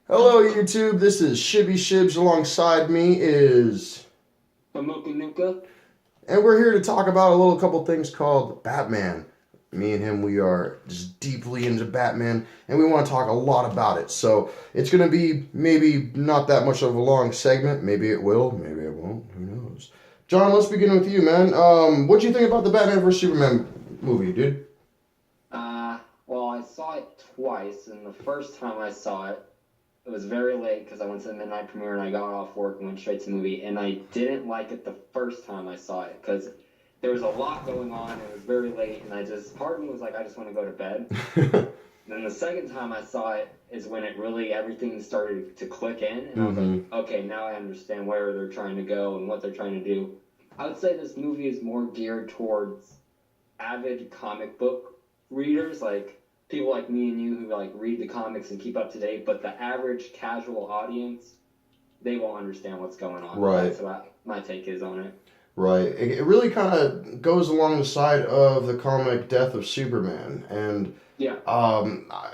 Hello, YouTube. This is Shibby Shibs. Alongside me is, HamukaNuka. and we're here to talk about a little couple things called Batman. Me and him, we are just deeply into Batman, and we want to talk a lot about it. So it's going to be maybe not that much of a long segment. Maybe it will. Maybe it won't. Who knows? John, let's begin with you, man. What do you think about the Batman vs Superman movie, dude? Well, I saw it twice, and the first time I saw it, it was very late because I went to the midnight premiere and I got off work and went straight to the movie. And I didn't like it the first time I saw it because there was a lot going on. It was very late, and part of me was like, I just want to go to bed. Then the second time I saw it is when it really everything started to click in, and I was like, okay, now I understand where they're trying to go and what they're trying to do. I would say this movie is more geared towards avid comic book readers, like people like me and you who like read the comics and keep up to date. But the average casual audience, they won't understand what's going on. Right. That's what my take is on it. Right. It really kind of goes along the side of the comic Death of Superman. And Yeah.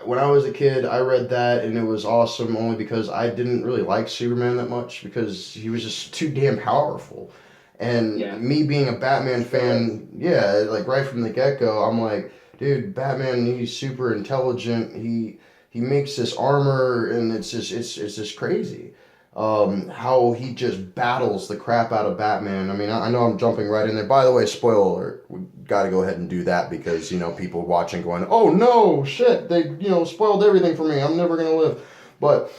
when I was a kid, I read that and it was awesome only because I didn't really like Superman that much because he was just too damn powerful. Yeah. And me being a Batman fan, yeah, like right from the get go, I'm like, dude, Batman, he's super intelligent. He makes this armor, and it's just crazy. How he just battles the crap out of Batman. I mean, I know I'm jumping right in there. By the way, spoiler alert, we got to go ahead and do that because people watching going, oh no, shit, they spoiled everything for me. I'm never gonna live. But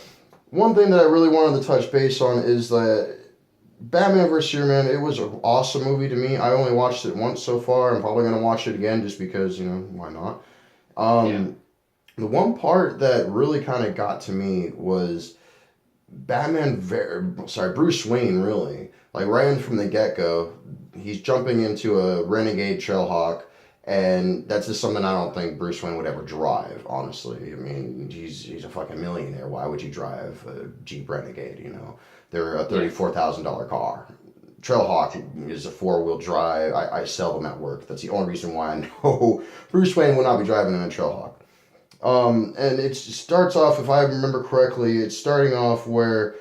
one thing that I really wanted to touch base on is that Batman vs Superman. It was an awesome movie to me. I only watched it once so far. I'm probably gonna watch it again just because why not. Yeah. The one part that really kind of got to me was Bruce Wayne, really. Like, right in from the get go, he's jumping into a Renegade Trailhawk, and that's just something I don't think Bruce Wayne would ever drive, honestly. I mean, he's a fucking millionaire. Why would you drive a Jeep Renegade, you know? They're a $34,000 car. Trailhawk is a four-wheel drive. I sell them at work. That's the only reason why I know Bruce Wayne would not be driving in a Trailhawk. And it starts off, if I remember correctly, it's starting off where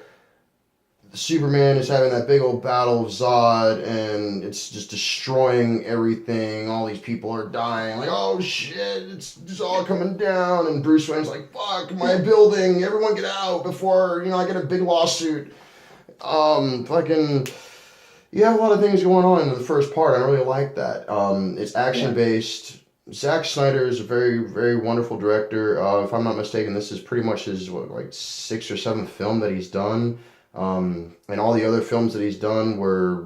Superman is having that big old battle of Zod, and it's just destroying everything. All these people are dying. Like, oh shit, it's just all coming down. And Bruce Wayne's like, fuck, my building, everyone get out before, I get a big lawsuit. Fucking, you have a lot of things going on in the first part. I really like that. It's action based. Zack Snyder is a very, very wonderful director. If I'm not mistaken, this is pretty much his like sixth or seventh film that he's done. And all the other films that he's done were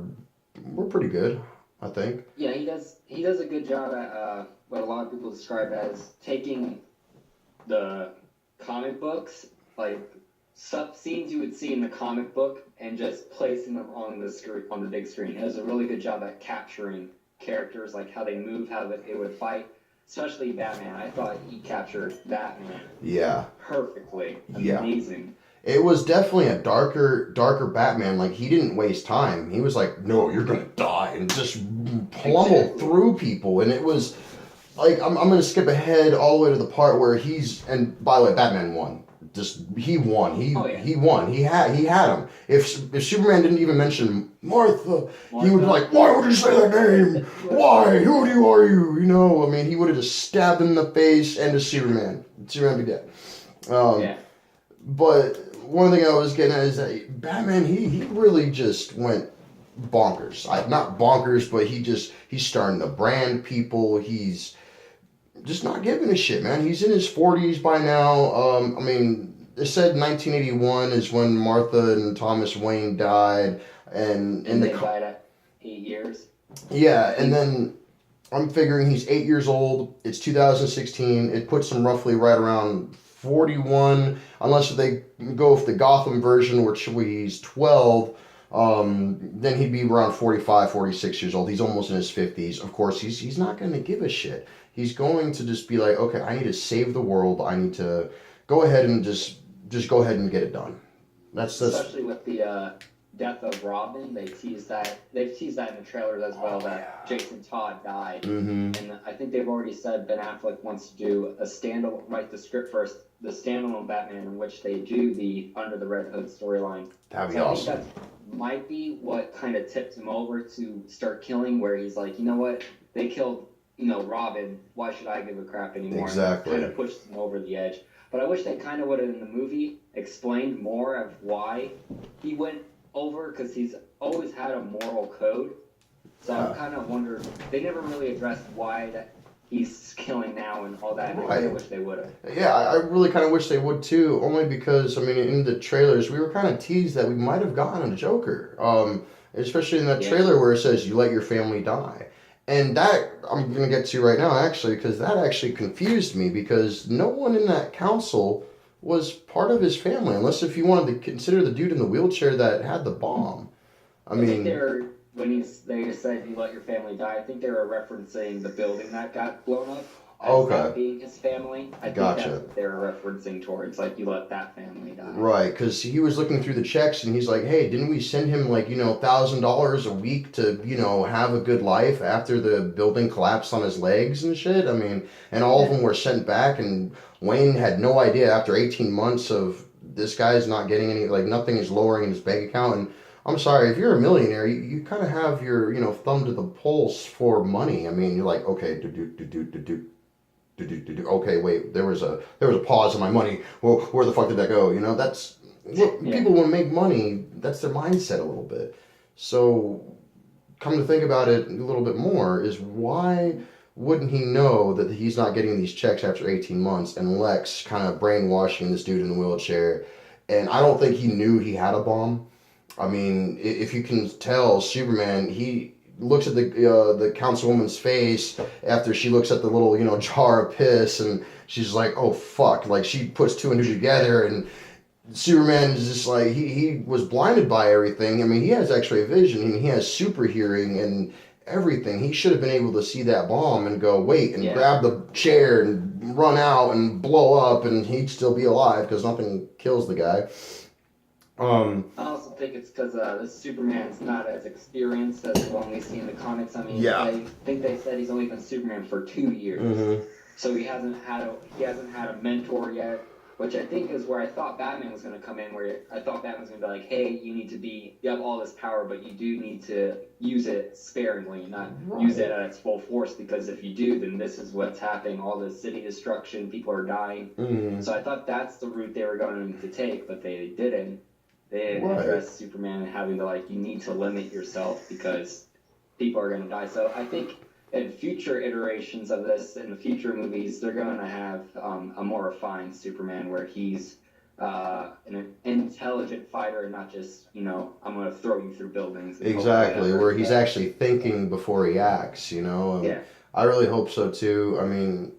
pretty good, I think. Yeah, he does a good job at what a lot of people describe as taking the comic books, like sub scenes you would see in the comic book, and just placing them on the screen, on the big screen. He does a really good job at capturing characters, like how they move, how they would fight. Especially Batman. I thought he captured Batman Yeah, perfectly. yeah. Amazing. It was definitely a darker Batman. Like, he didn't waste time. He was like, "No, you're gonna die," and just pummel through people. And it was like, I'm gonna skip ahead all the way to the part where and by the way, Batman won. Just he won. Oh yeah. He won. He had him. If Superman didn't even mention Martha, he would be like, "Why would you say that name? Why? Who are you?" I mean, he would have just stabbed him in the face and to Superman. Superman be dead. Yeah. But one thing I was getting at is that Batman, he really just went bonkers. Not bonkers, but he's starting to brand people. He's just not giving a shit, man. He's in his 40s by now. I mean, it said 1981 is when Martha and Thomas Wayne died, and they died at 8 years. yeah, and then I'm figuring he's 8 years old. It's 2016. It puts him roughly right around 41, unless they go with the Gotham version, which he's 12. Then he'd be around 45, 46 years old. He's almost in his 50s. Of course, he's not going to give a shit. He's going to just be like, okay, I need to save the world. I need to go ahead and just go ahead and get it done. That's Especially with the death of Robin, they teased that. They've teased that in the trailers as well. That Jason Todd died, Mm-hmm. and I think they've already said Ben Affleck wants to do a write the script first the standalone Batman in which they do the Under the Red Hood storyline. That'd be So I awesome. think that might be what kind of tipped him over to start killing, where he's like, you know what, they killed, Robin, why should I give a crap anymore? Exactly. And kind of pushed him over the edge. But I wish they kind of would have in the movie explained more of why he went over, because he's always had a moral code. So I kind of wondered, they never really addressed why that he's killing now and all that. And I wish they would have. Yeah, I really kind of wish they would too, only because, I mean, in the trailers, we were kind of teased that we might have gotten a Joker. Especially in that trailer where it says, you let your family die. And that, I'm going to get to right now, actually, because that actually confused me, because no one in that council was part of his family, unless if you wanted to consider the dude in the wheelchair that had the bomb. I mean, think they were, when they said you let your family die, I think they were referencing the building that got blown up as not being his family. I think that's what they were referencing towards, like, you let that family die. Right, because he was looking through the checks and he's like, hey, didn't we send him like, $1,000 a week to, have a good life after the building collapsed on his legs and shit? I mean, and all of them were sent back, and Wayne had no idea after 18 months of this guy's not getting any, like, nothing is lowering in his bank account. And I'm sorry, if you're a millionaire, you kind of have your, thumb to the pulse for money. I mean, you're like, okay, okay, wait, there was a pause in my money. Well, where the fuck did that go? That's people want to make money. That's their mindset a little bit. So, come to think about it a little bit more, is why wouldn't he know that he's not getting these checks after 18 months? And Lex kind of brainwashing this dude in the wheelchair, and I don't think he knew he had a bomb. I mean, if you can tell, Superman, he looks at the councilwoman's face after she looks at the little jar of piss, and she's like, oh fuck, like she puts two and two together, and Superman is just like, he was blinded by everything. I mean, he has x-ray vision and he has super hearing and everything. He should have been able to see that bomb and go wait and grab the chair and run out and blow up, and he'd still be alive because nothing kills the guy. I also think it's because this Superman's not as experienced as the one we see in the comics. I mean, I think they said he's only been Superman for 2 years, so he hasn't had a mentor yet. Which I think is where I thought Batman was going to come in, where I thought Batman was going to be like, hey, you have all this power, but you do need to use it sparingly, not use it at its full force, because if you do, then this is what's happening, all the city destruction, people are dying. So I thought that's the route they were going to take, but they didn't. They didn't address Superman having to, you need to limit yourself because people are going to die. So I think in future iterations of this, in the future movies, they're going to have a more refined Superman where he's an intelligent fighter and not just, I'm going to throw you through buildings. Exactly, where he's actually thinking before he acts, I really hope so too. I mean,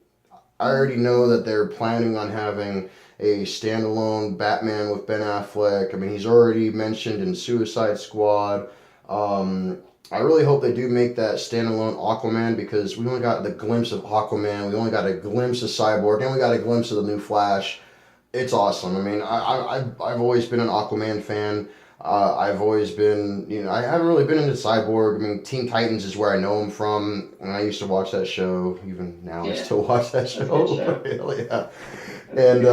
I already know that they're planning on having a standalone Batman with Ben Affleck. I mean, he's already mentioned in Suicide Squad. I really hope they do make that standalone Aquaman, because we only got the glimpse of Aquaman, we only got a glimpse of Cyborg, and we got a glimpse of the new Flash. It's awesome. I mean, I've always been an Aquaman fan. I've always been, I haven't really been into Cyborg. I mean, Teen Titans is where I know him from, and I used to watch that show. Even now, I still watch that show. Really, yeah. And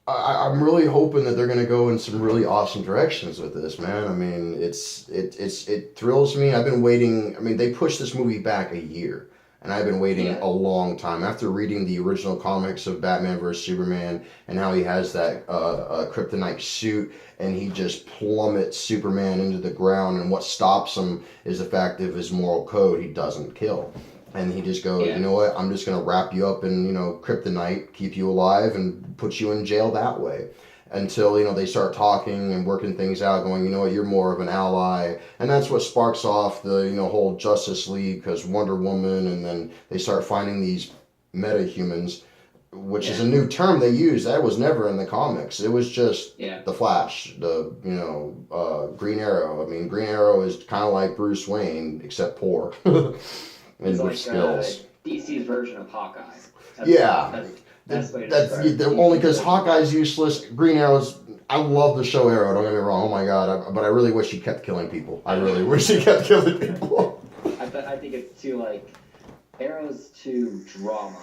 I'm really hoping that they're going to go in some really awesome directions with this, man. I mean, it thrills me. I've been waiting. I mean, they pushed this movie back a year, and I've been waiting a long time. After reading the original comics of Batman vs. Superman and how he has that kryptonite suit and he just plummets Superman into the ground, and what stops him is the fact of his moral code. He doesn't kill. And he just goes, you know what, I'm just going to wrap you up in, kryptonite, keep you alive, and put you in jail that way. Until, they start talking and working things out, going, you know what, you're more of an ally. And that's what sparks off the, whole Justice League, because Wonder Woman, and then they start finding these metahumans, which is a new term they use. That was never in the comics. It was just the Flash, the, Green Arrow. I mean, Green Arrow is kind of like Bruce Wayne, except poor. It's like skills. DC's version of Hawkeye. That's only because Hawkeye's useless. Green Arrow's. I love the show Arrow. Don't get me wrong. Oh my god! But I really wish he kept killing people. I really wish he kept killing people. I think it's too Arrow's too drama,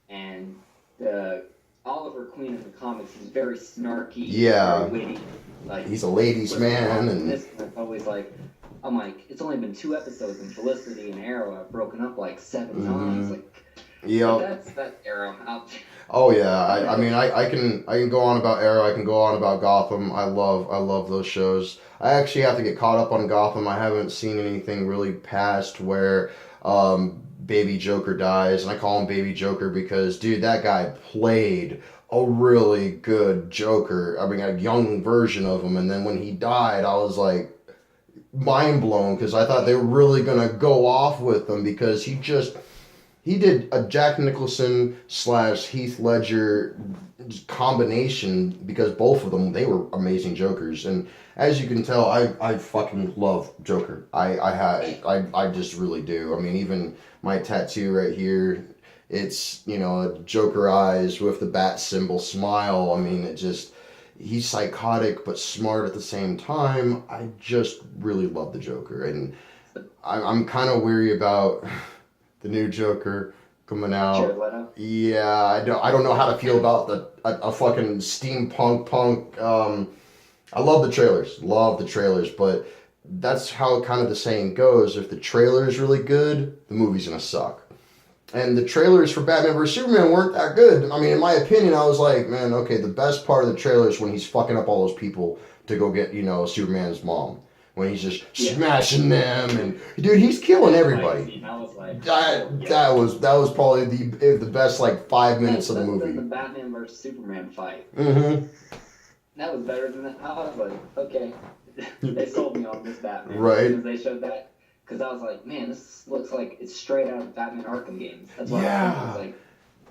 and the Oliver Queen in the comics is very snarky, Yeah. very witty. Like, He's a ladies' man, and this one, always like, I'm like, it's only been 2 episodes, and Felicity and Arrow have broken up like 7 times. Like, yeah. that's that Arrow out. Oh yeah, I mean I can go on about Arrow, I can go on about Gotham. I love those shows. I actually have to get caught up on Gotham. I haven't seen anything really past where Baby Joker dies, and I call him Baby Joker because dude, that guy played a really good Joker. I mean, a young version of him, and then when he died, I was like mind blown because I thought they were really gonna go off with him because he did a Jack Nicholson slash Heath Ledger combination because both of them, they were amazing Jokers. And as you can tell, I fucking love Joker. I just really do. I mean, even my tattoo right here, it's, you know, Joker eyes with the bat symbol smile. I mean, he's psychotic but smart at the same time. I just really love the Joker. And I'm kind of weary about the new Joker coming out. Jared Leto. Yeah, I don't know how to feel about a fucking steampunk punk. I love the trailers, but that's how kind of the saying goes. If the trailer is really good, the movie's gonna suck. And the trailers for Batman vs Superman weren't that good. I mean, in my opinion, I was like, man, okay, the best part of the trailer is when he's fucking up all those people to go get, you know, Superman's mom. When he's just smashing them, and dude, he's killing everybody. That was probably the best like 5 minutes of the movie. The Batman vs Superman fight. Mm-hmm. That was better than that. I was like, okay, they sold me on this Batman. Right. As soon as they showed that, because I was like, man, this looks like it's straight out of Batman Arkham games. That's what I was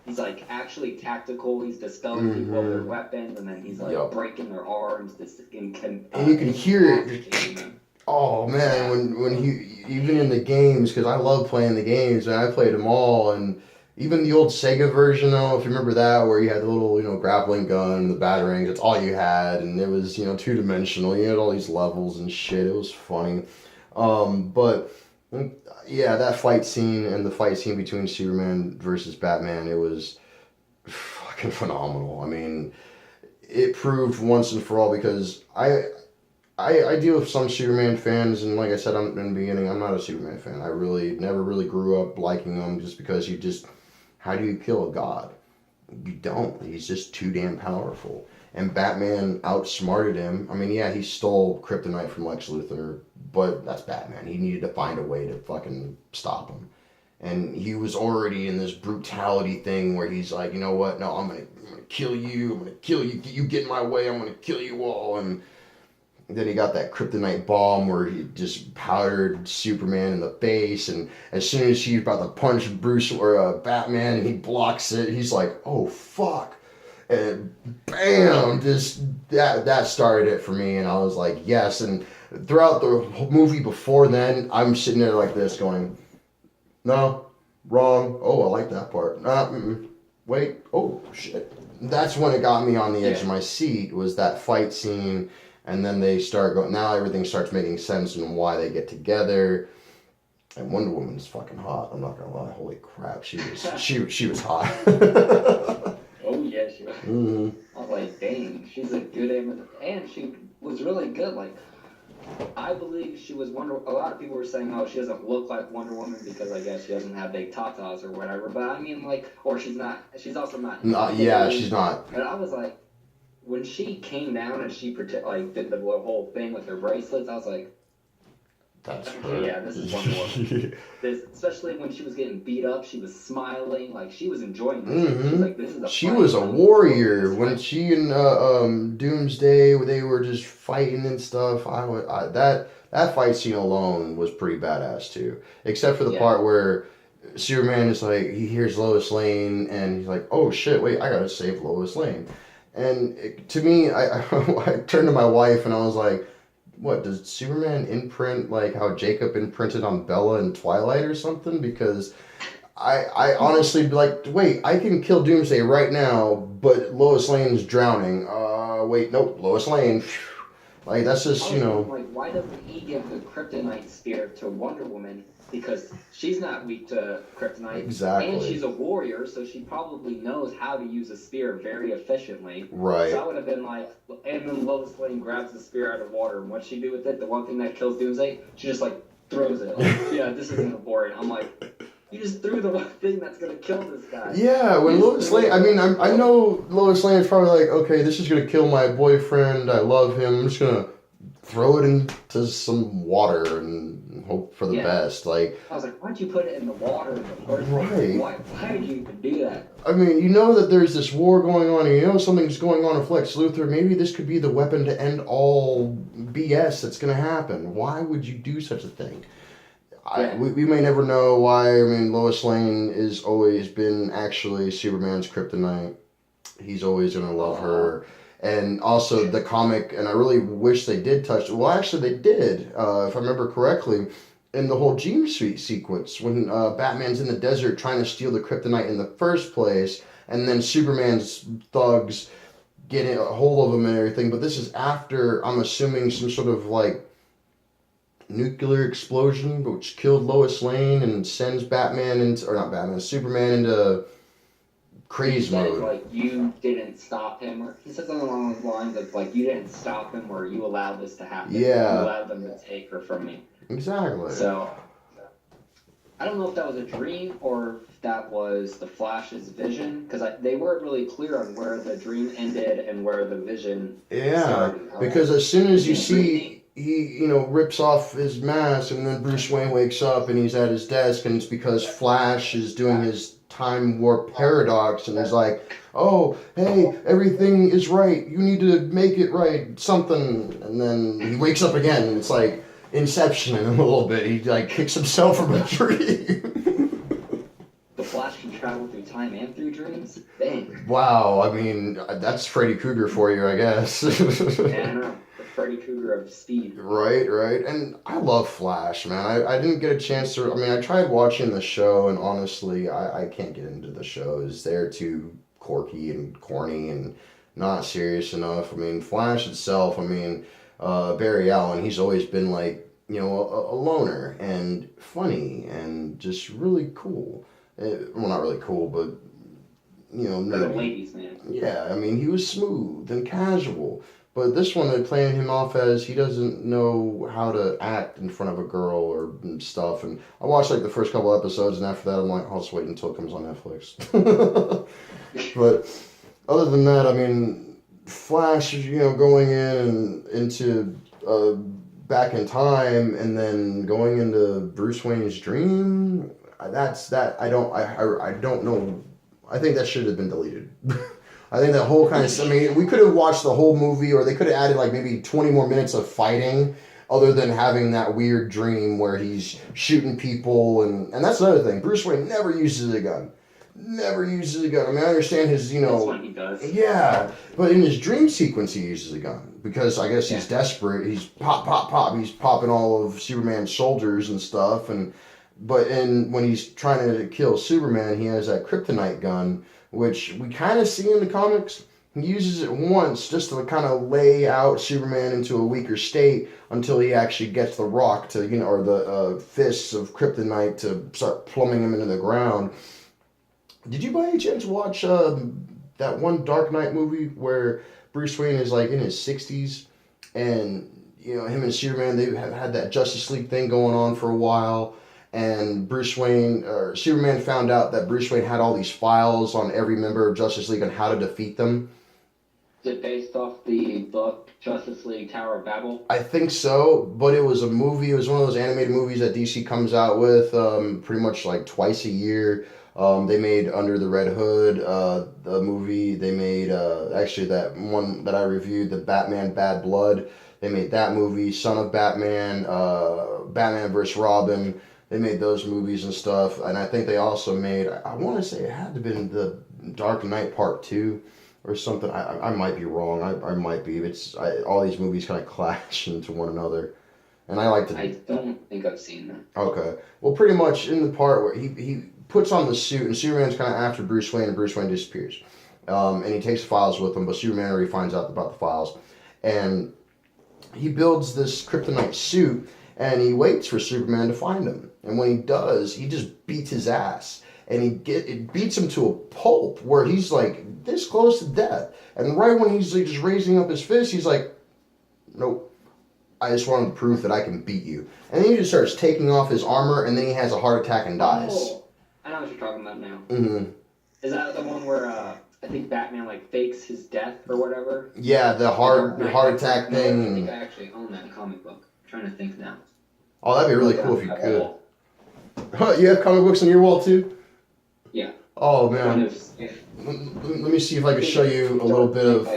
he's like actually tactical. He's dispelling people with their weapons, and then he's like breaking their arms. And you can hear it. Oh man, when he even in the games, because I love playing the games and I played them all, and even the old Sega version though, if you remember that, where you had the little, you know, grappling gun and the batarangs, that's all you had, and it was, you know, 2-dimensional. You had all these levels and shit. It was funny, but yeah, that fight scene and the fight scene between Superman versus Batman, it was fucking phenomenal. I mean, it proved once and for all because I deal with some Superman fans, and like I said in the beginning, I'm not a Superman fan. I really never really grew up liking him just because how do you kill a god? You don't. He's just too damn powerful. And Batman outsmarted him. I mean, yeah, he stole kryptonite from Lex Luthor, but that's Batman. He needed to find a way to fucking stop him. And he was already in this brutality thing where he's like, you know what? No, I'm gonna kill you. I'm gonna kill you. You get in my way. I'm gonna kill you all. And then he got that kryptonite bomb where he just powdered Superman in the face, and as soon as he's about to punch Bruce or Batman and he blocks it, he's like, oh fuck. And bam, just that started it for me, and I was like, yes. And throughout the movie before then, I'm sitting there like this going, no, wrong, oh, I like that part. Wait, oh shit. That's when it got me on the edge of my seat, was that fight scene. And then they start going, now everything starts making sense and why they get together. And Wonder Woman's fucking hot, I'm not gonna lie. Holy crap, she was hot. Oh yeah, she was. Mm-hmm. I was like, dang, she's a good aim, and she was really good. Like, I believe she was Wonder. A lot of people were saying, oh, she doesn't look like Wonder Woman because I guess she doesn't have big tatas or whatever. But I mean, like, or she's not. She's also not. Yeah, she's not. But I was like, when she came down and she did the whole thing with her bracelets, I was like, that's her. Yeah, this is Wonder Woman. Especially when she was getting beat up, she was smiling, like she was enjoying it. Mm-hmm. She was like, this is a she was a warrior. When she and Doomsday, they were just fighting and stuff, that fight scene alone was pretty badass too. Except for the part where Superman is like, he hears Lois Lane and he's like, oh shit, wait, I gotta save Lois Lane. And to me, I turned to my wife and I was like, what, does Superman imprint like how Jacob imprinted on Bella in Twilight or something? Because I honestly be like, wait, I can kill Doomsday right now, but Lois Lane's drowning. Wait, nope, Lois Lane. Like that's I just was thinking, like, why doesn't he give the kryptonite spear to Wonder Woman? Because she's not weak to kryptonite, and exactly she's a warrior, so she probably knows how to use a spear very efficiently. So right. I would have been like, and then Lois Lane grabs the spear out of water, and what'd she do with it? The one thing that kills Doomsday, she just like throws it. Like, yeah, this isn't important. I'm like, you just threw the one thing that's gonna kill this guy. Yeah, You when just Lois threw Lane, it. I mean, I know Lois Lane is probably like, okay, this is gonna kill my boyfriend. I love him. I'm just gonna throw it into some water and hope for the Yeah. best. Like, I was like, why'd you put it in the water in the first place? Like, right. why would you even do that? I mean, you know that there's this war going on, and you know something's going on with Lex Luthor. Maybe this could be the weapon to end all BS that's gonna happen. Why would you do such a thing? Yeah. We may never know why. I mean, Lois Lane has always been actually Superman's kryptonite. He's always gonna love her. And also the comic, and I really wish they did touch. Well, actually, they did, if I remember correctly, in the whole Dream Suite sequence when Batman's in the desert trying to steal the kryptonite in the first place, and then Superman's thugs get a hold of him and everything. But this is after, I'm assuming, some sort of like nuclear explosion, which killed Lois Lane and sends Batman into, or not Batman, Superman into He craze said, mode. like, you didn't stop him, or he said something along those lines of, like, you didn't stop him, or you allowed this to happen. You Yeah, allowed them to take her from me. exactly. So, I don't know if that was a dream or if that was the Flash's vision, because they weren't really clear on where the dream ended and where the vision Yeah, started. because as soon as you Dreaming. see rips off his mask, and then Bruce Wayne wakes up and he's at his desk, and it's because Flash is doing his time warp paradox, and he's like, "Oh, hey, everything is right. You need to make it right, something." And then he wakes up again, and it's like Inception in him a little bit. He like kicks himself from a tree. The Flash can travel through time and through dreams? Dang. Wow, I mean, that's Freddy Krueger for you, I guess. Yeah, I know. The Freddy Krueger of speed. Right, right. And I love Flash, man. I didn't get a chance to. I mean, I tried watching the show, and honestly, I can't get into the shows. They're too quirky and corny and not serious enough. I mean, Flash itself, I mean, Barry Allen, he's always been like, a loner and funny and just really cool. Well, not really cool, but, For the nerdy. ladies, man. Yeah, I mean, he was smooth and casual. But this one, they're playing him off as he doesn't know how to act in front of a girl or and stuff. And I watched like the first couple episodes, and after that, I'm like, I'll just wait until it comes on Netflix. But other than that, I mean, Flash, going in and into back in time, and then going into Bruce Wayne's dream. That's that. I don't know. I think that should have been deleted. I think that whole kind of. I mean, we could have watched the whole movie, or they could have added like maybe 20 more minutes of fighting, other than having that weird dream where he's shooting people, and that's another thing. Bruce Wayne never uses a gun. Never uses a gun. I mean, I understand his, That's what he does. yeah, but in his dream sequence, he uses a gun because I guess he's desperate. He's pop, pop, pop. He's popping all of Superman's soldiers and stuff, but when he's trying to kill Superman, he has that kryptonite gun, which we kind of see in the comics. He uses it once just to kind of lay out Superman into a weaker state until he actually gets the rock to, or the fists of kryptonite to start plumbing him into the ground. Did you by any chance watch that one Dark Knight movie where Bruce Wayne is like in his 60s, and him and Superman, they have had that Justice League thing going on for a while, and Bruce Wayne or Superman found out that Bruce Wayne had all these files on every member of Justice League on how to defeat them. Is it based off the book Justice League Tower of Babel? I think so, but it was a movie. It was one of those animated movies that DC comes out with pretty much like twice a year. They made Under the Red Hood, the movie. They made actually that one that I reviewed, the Batman Bad Blood. They made that movie, Son of Batman, Batman vs. Robin. They made those movies and stuff. And I think they also made, I want to say it had to have been the Dark Knight Part 2 or something. I might be wrong. I might be. All these movies kind of clash into one another. And I like to. I don't think I've seen that. Okay. Well, pretty much in the part where he puts on the suit, and Superman's kind of after Bruce Wayne, and Bruce Wayne disappears. And he takes the files with him, but Superman already finds out about the files. And he builds this kryptonite suit and he waits for Superman to find him. And when he does, he just beats his ass. And it beats him to a pulp where he's like this close to death. And right when he's like just raising up his fist, he's like, nope. I just wanted proof that I can beat you. And then he just starts taking off his armor, and then he has a heart attack and dies. Oh, I know what you're talking about now. Mm-hmm. Is that the one where I think Batman like fakes his death or whatever? Yeah, the heart attack thing. I think I actually own that comic book. I'm trying to think now. Oh, that'd be really cool if you could. You have comic books on your wall too? Yeah. Oh man. Let me see if I can show you a little bit of.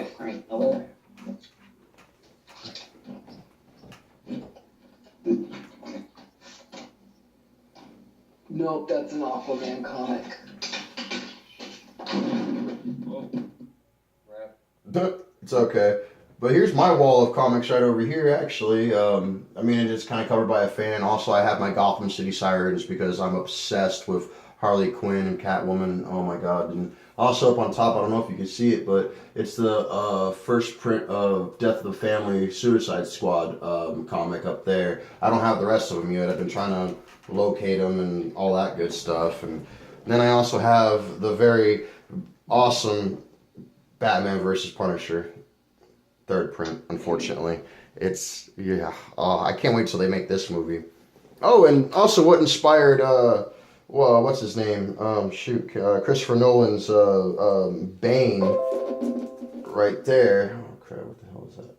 Nope, that's an Aquaman comic. It's okay. But here's my wall of comics right over here, actually. I mean, it's kind of covered by a fan. Also, I have my Gotham City Sirens because I'm obsessed with Harley Quinn and Catwoman. Oh my god. And also up on top, I don't know if you can see it, but it's the first print of Death of the Family Suicide Squad comic up there. I don't have the rest of them yet. I've been trying to locate them and all that good stuff. And then I also have the very awesome Batman versus Punisher third print, unfortunately. It's, yeah, I can't wait till they make this movie. Oh, and also what inspired, well, what's his name? Christopher Nolan's Bane right there. Oh, crap, what the hell is that?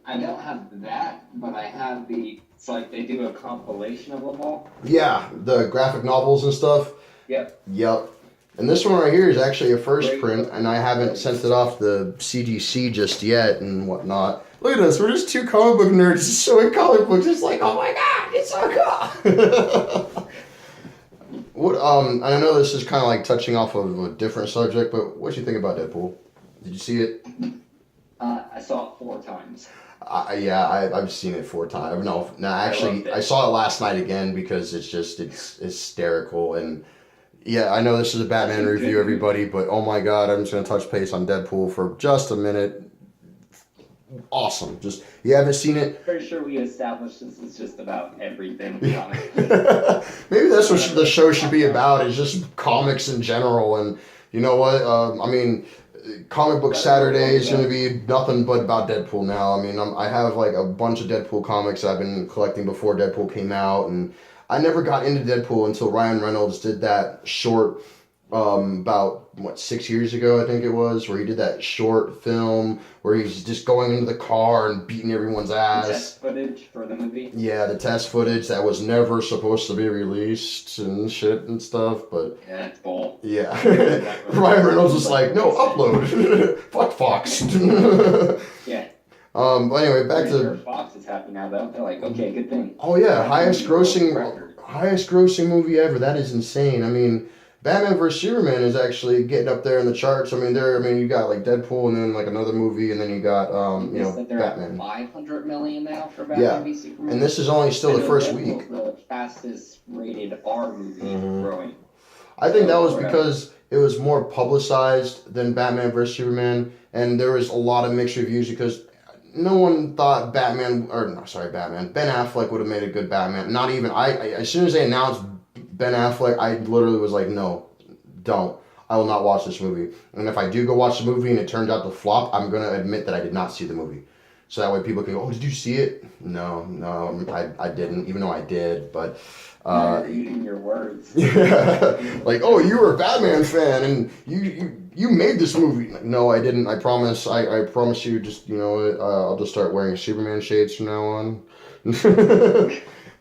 I don't have that, but I have it's like they do a compilation of them all. Yeah, the graphic novels and stuff. Yep. And this one right here is actually a first print, and I haven't sent it off the CGC just yet and whatnot. Look at us, we're just two comic book nerds just showing comic books. It's like, oh my god, it's so cool. I know this is kind of like touching off of a different subject, but what do you think about Deadpool? Did you see it? I saw it 4 times. I've seen it 4 times. No, actually, I saw it last night again because it's hysterical. And yeah, I know this is a Batman review, everybody, but oh my god, I'm just going to touch base on Deadpool for just a minute. Awesome. Just, you haven't seen it? Pretty sure we established this is just about everything. Maybe that's what the show should be about, is just comics in general. And you know what? I mean, Comic Book Saturday is going to be nothing but about Deadpool now. I mean, I have like a bunch of Deadpool comics I've been collecting before Deadpool came out, and I never got into Deadpool until Ryan Reynolds did that short about 6 years ago, I think it was, where he did that short film where he's just going into the car and beating everyone's ass. The test footage for the movie? Yeah, the test footage that was never supposed to be released and shit and stuff, but... Yeah, it's bull. Yeah. Ryan Reynolds was like, no, upload. Fuck Fox. Yeah. But anyway, back to... Fox is happy now, though. They're like, okay, good thing. Oh, yeah, highest grossing movie ever. That is insane. I mean... Batman vs Superman is actually getting up there in the charts. I mean, you got like Deadpool and then like another movie, and then you got they're Batman. At 500 million now for Batman v Superman. And this is only still the first Deadpool's week. The fastest rated R movie growing. I think that was because it was more publicized than Batman vs Superman, and there was a lot of mixed reviews because no one thought Ben Affleck would have made a good Batman. Not even as soon as they announced Ben Affleck, I literally was like, no, don't. I will not watch this movie. And if I do go watch the movie and it turns out to flop, I'm going to admit that I did not see the movie. So that way people can go, oh, did you see it? No, I didn't, even though I did. But you're eating your words. Yeah. Like, oh, you were a Batman fan and you made this movie. Like, no, I didn't. I promise. I promise you. Just I'll just start wearing Superman shades from now on.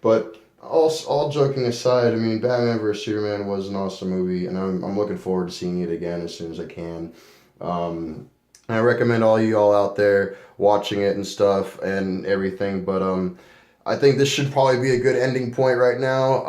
But all joking aside, I mean, Batman vs Superman was an awesome movie, and I'm looking forward to seeing it again as soon as I can. And I recommend all you all out there watching it and stuff and everything. But I think this should probably be a good ending point right now.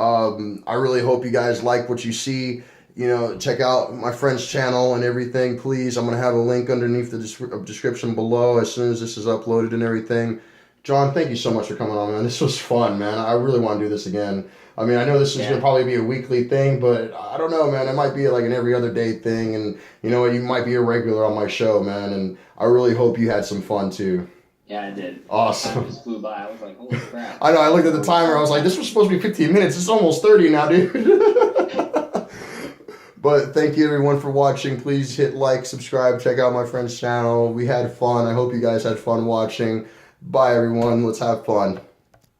I really hope you guys like what you see. Check out my friend's channel and everything, please. I'm going to have a link underneath the description below as soon as this is uploaded and everything. John, thank you so much for coming on, man. This was fun, man. I really want to do this again. I mean, I know this is going to probably be a weekly thing, but I don't know, man. It might be like an every other day thing, and you know what? You might be a regular on my show, man, and I really hope you had some fun, too. Yeah, I did. Awesome. Time just flew by. I was like, holy crap. I know, I looked at the timer, I was like, this was supposed to be 15 minutes, it's almost 30 now, dude. But thank you everyone for watching. Please hit like, subscribe, check out my friend's channel. We had fun. I hope you guys had fun watching. Bye everyone, let's have fun.